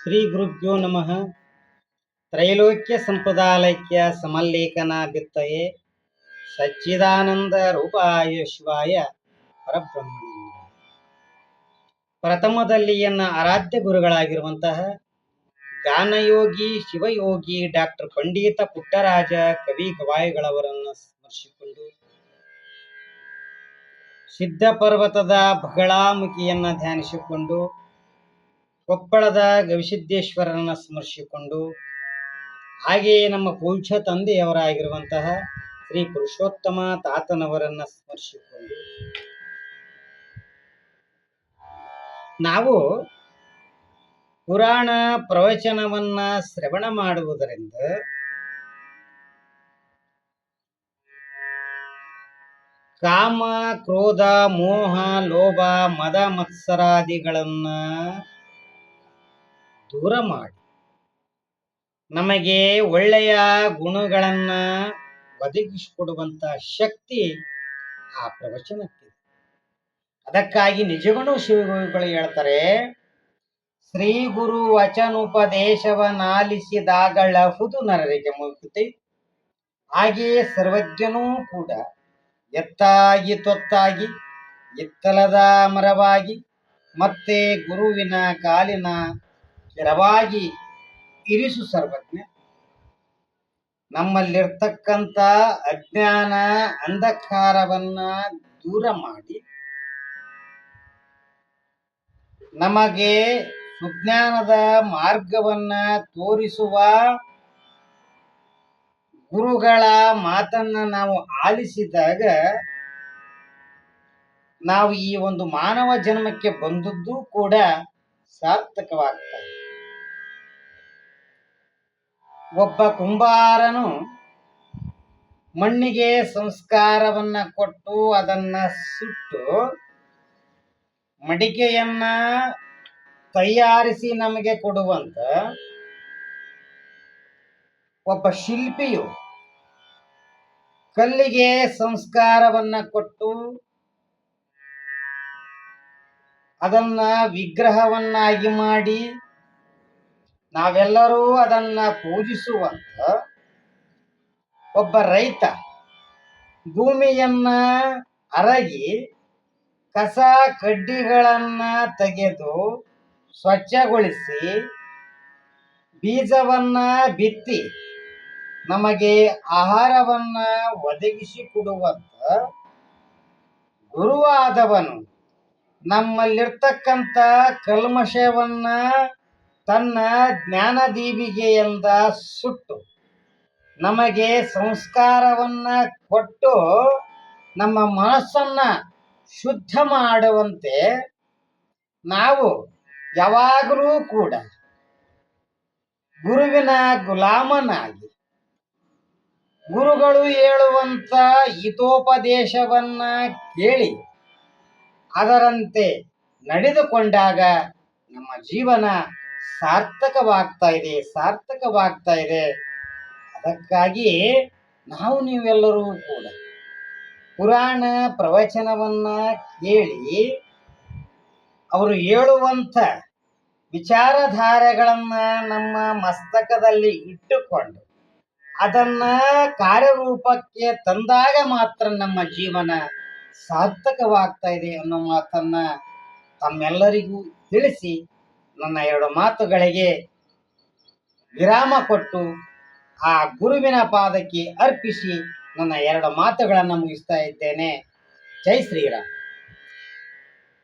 ಶ್ರೀ ಗುರುಭ್ಯೋ ನಮಃ. ತ್ರೈಲೋಕ್ಯ ಸಂಪ್ರದಾಯಕ್ಕೆ ಸಮಲ್ಲೇಖನ ಬಿತ್ತಯೇ ಸಚ್ಚಿದಾನಂದ ರೂಪಾಯ ಶಿವಾಯ ಪರಬ್ರಹ್ಮಣ್ಯ. ಪ್ರಥಮದಲ್ಲಿ ಆರಾಧ್ಯ ಗುರುಗಳಾಗಿರುವಂತಹ ಗಾನಯೋಗಿ ಶಿವಯೋಗಿ ಡಾಕ್ಟರ್ ಪಂಡಿತ ಪುಟ್ಟರಾಜ ಕವಿ ಗವಾಯಿಗಳವರನ್ನು ಸ್ಮರಿಸಿಕೊಂಡು ಸಿದ್ಧ ಪರ್ವತದ ಬಗಳಾಮುಖಿಯನ್ನು ಧ್ಯಾನಿಸಿಕೊಂಡು ಕೊಪ್ಪಳದ ಗವಿಸಿದ್ದೇಶ್ವರರನ್ನು ಸ್ಮರಿಸಿಕೊಂಡು ಹಾಗೆಯೇ ನಮ್ಮ ಪೂಜ್ಯ ತಂದೆಯವರಾಗಿರುವಂತಹ ಶ್ರೀ ಪುರುಷೋತ್ತಮ ತಾತನವರನ್ನು ಸ್ಮರಿಸಿಕೊಂಡು ನಾವು ಪುರಾಣ ಪ್ರವಚನವನ್ನ ಶ್ರವಣ ಮಾಡುವುದರಿಂದ ಕಾಮ ಕ್ರೋಧ ಮೋಹ ಲೋಭ ಮದ ಮತ್ಸರಾದಿಗಳನ್ನ ದೂರ ಮಾಡಿ ನಮಗೆ ಒಳ್ಳೆಯ ಗುಣಗಳನ್ನ ಒದಗಿಸಿಕೊಡುವಂತ ಶಕ್ತಿ ಆ ಪ್ರವಚನಕ್ಕೆ. ಅದಕ್ಕಾಗಿ ನಿಜಗುಣ ಶಿವಗಳು ಹೇಳ್ತಾರೆ, ಶ್ರೀ ಗುರು ವಚನೋಪದೇಶವನ್ನಾಲಿಸಿದಾಗಳಹುದು ನರರಿಗೆ ಮುಕ್ತಿ. ಹಾಗೆಯೇ ಸರ್ವಜ್ಞನೂ ಕೂಡ ಎತ್ತಾಗಿ ತೊತ್ತಾಗಿ ಇತ್ತಲದ ಮರವಾಗಿ ಮತ್ತೆ ಗುರುವಿನ ಕಾಲಿನ ಸ್ಥಿರವಾಗಿ ಇರಿಸು ಸರ್ವಜ್ಞ. ನಮ್ಮಲ್ಲಿರ್ತಕ್ಕಂಥ ಅಜ್ಞಾನ ಅಂಧಕಾರವನ್ನ ದೂರ ಮಾಡಿ ನಮಗೆ ಸುಜ್ಞಾನದ ಮಾರ್ಗವನ್ನ ತೋರಿಸುವ ಗುರುಗಳ ಮಾತನ್ನ ನಾವು ಆಲಿಸಿದಾಗ ನಾವು ಈ ಒಂದು ಮಾನವ ಜನ್ಮಕ್ಕೆ ಬಂದದ್ದು ಕೂಡ ಸಾರ್ಥಕವಾಗ್ತದೆ. ಒಬ್ಬ ಕುಂಬಾರನು ಮಣ್ಣಿಗೆ ಸಂಸ್ಕಾರವನ್ನ ಕೊಟ್ಟು ಅದನ್ನ ಸುಟ್ಟು ಮಡಿಕೆಯನ್ನ ತಯಾರಿಸಿ ನಮಗೆ ಕೊಡುವಂತ ಒಬ್ಬ ಶಿಲ್ಪಿಯು ಕಲ್ಲಿಗೆ ಸಂಸ್ಕಾರವನ್ನ ಕೊಟ್ಟು ಅದನ್ನ ವಿಗ್ರಹವನ್ನಾಗಿ ಮಾಡಿ ನಾವೆಲ್ಲರೂ ಅದನ್ನ ಪೂಜಿಸುವಂತ ಒಬ್ಬ ರೈತ ಭೂಮಿಯನ್ನ ಅರಗಿ ಕಸ ಕಡ್ಡಿಗಳನ್ನ ತೆಗೆದು ಸ್ವಚ್ಛಗೊಳಿಸಿ ಬೀಜವನ್ನ ಬಿತ್ತಿ ನಮಗೆ ಆಹಾರವನ್ನ ಒದಗಿಸಿಕೊಡುವಂತ ಗುರುವಾದವನು ನಮ್ಮಲ್ಲಿರ್ತಕ್ಕಂಥ ಕಲ್ಮಶವನ್ನ ತನ್ನ ಜ್ಞಾನದೀವಿಗೆಯಿಂದ ಸುಟ್ಟು ನಮಗೆ ಸಂಸ್ಕಾರವನ್ನ ಕೊಟ್ಟು ನಮ್ಮ ಮನಸ್ಸನ್ನ ಶುದ್ಧ ಮಾಡುವಂತೆ ನಾವು ಯಾವಾಗಲೂ ಕೂಡ ಗುರುವಿನ ಗುಲಾಮನಾಗಿ ಗುರುಗಳು ಹೇಳುವಂತ ಹಿತೋಪದೇಶವನ್ನ ಕೇಳಿ ಅದರಂತೆ ನಡೆದುಕೊಂಡಾಗ ನಮ್ಮ ಜೀವನ ಸಾರ್ಥಕವಾಗ್ತಾ ಇದೆ. ಅದಕ್ಕಾಗಿ ನಾವು ನೀವೆಲ್ಲರೂ ಕೂಡ ಪುರಾಣ ಪ್ರವಚನವನ್ನ ಕೇಳಿ ಅವರು ಹೇಳುವಂತ ವಿಚಾರಧಾರೆಗಳನ್ನ ನಮ್ಮ ಮಸ್ತಕದಲ್ಲಿ ಇಟ್ಟುಕೊಂಡು ಅದನ್ನ ಕಾರ್ಯರೂಪಕ್ಕೆ ತಂದಾಗ ಮಾತ್ರ ನಮ್ಮ ಜೀವನ ಸಾರ್ಥಕವಾಗ್ತಾ ಇದೆ ಅನ್ನೋ ಮಾತನ್ನ ತಮ್ಮೆಲ್ಲರಿಗೂ ತಿಳಿಸಿ ನನ್ನ ಎರಡು ಮಾತುಗಳಿಗೆ ವಿರಾಮ ಕೊಟ್ಟು ಆ ಗುರುವಿನ ಪಾದಕ್ಕೆ ಅರ್ಪಿಸಿ ನನ್ನ ಎರಡು ಮಾತುಗಳನ್ನು ಮುಗಿಸ್ತಾ ಇದ್ದೇನೆ. ಜೈ ಶ್ರೀರಾಮ್.